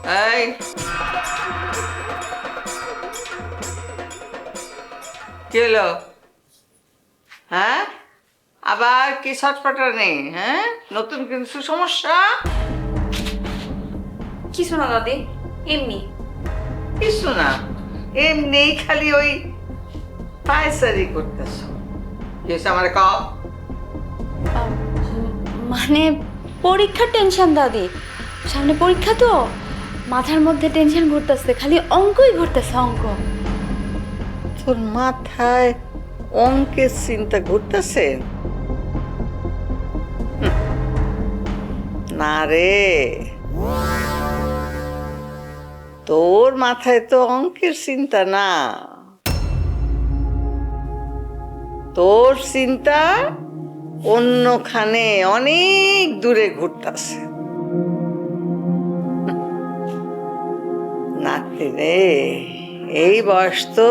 এই কি হলো? হ্যাঁ, আবার কি ছটফটা নেই? হ্যাঁ, নতুন কিছু সমস্যা? কিছু না দাদি, এমনি। কিছু না, এমনি খালি ওই পায়চারি করতেছ। কি হয়েছে আমার কও? মানে পরীক্ষার টেনশন দাদি, সামনে পরীক্ষা তো, মাথার মধ্যে টেনশন ঘুরতেছে, খালি অঙ্কই ঘুরতেছে, অঙ্ক। তোর মাথায় অঙ্কের চিন্তা ঘুরতেছে? না রে, তোর মাথায় তো অঙ্কের চিন্তা না, তোর চিন্তা অন্যখানে অনেক দূরে ঘুরতেছে। নাতি রে, এই বয়স তো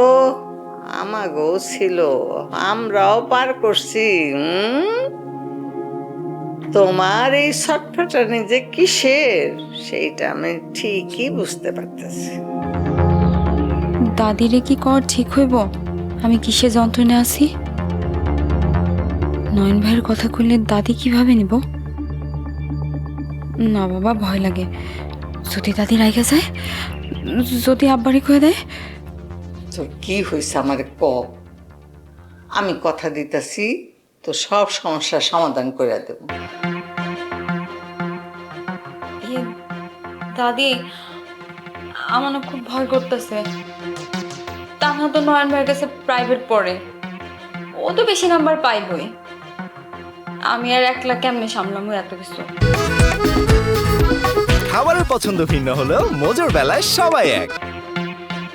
আমাগো ছিল, আমরাও পার করছি। তোমার এই ছটফটানি যে কিসের সেইটা আমি ঠিকই বুঝতে পারতেছি। দাদিরে কি কর ঠিক হইব? আমি কিসে যন্ত্রণে আছি? নয়ন ভাইয়ের কথা কইলে দাদি কিভাবে নিব? না বাবা, ভয় লাগে। যদি দাদি রাইগা যায়, যদি আব্বারে কয়ে দেয়। তোর কি হয়েছে আমার ক, আমি কথা দিতেছি তো সব সমস্যার সমাধান করে দেব। দাদি, আমার না খুব ভয় করতেছে। তানহা তো নয়ন ভাইয়ের কাছে প্রাইভেট পড়ে, ও তো বেশি নাম্বার পাইবই। আমি আর একলা কেমনে সামলামু এত কিছু? খাবারের পছন্দ ভিন্ন হলেও মজার বেলায় সবাই এক।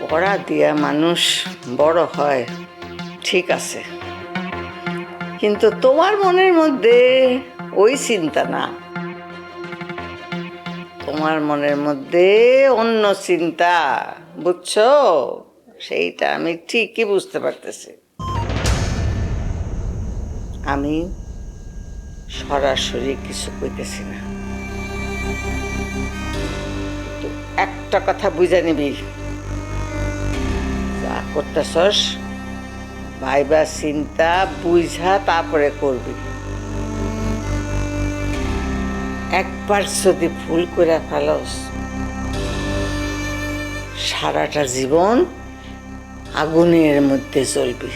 পড়া দিয়া মানুষ বড় হয় ঠিক আছে, কিন্তু তোমার মনের মধ্যে ওই চিন্তা না, তোমার মনের মধ্যে অন্য চিন্তা, বুঝছো? সেইটা আমি ঠিকই বুঝতে পারতেছি। আমি সরাসরি কিছু কইতেছি না, কিন্তু একটা কথা বুঝে নিবি, যা করতেছস ভাইবা চিন্তা বুঝা তারপরে করবি। একবার যদি ভুল করে ফেলস, সারাটা জীবন আগুনের মধ্যে জ্বলবি,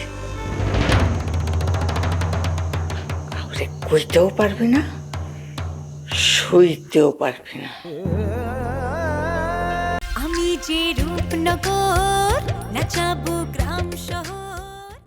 কাউরে কইতেও পারবি না, সইতেও পারবি না। আমি যে রূপনগর নাচাবো গ্রাম শহর।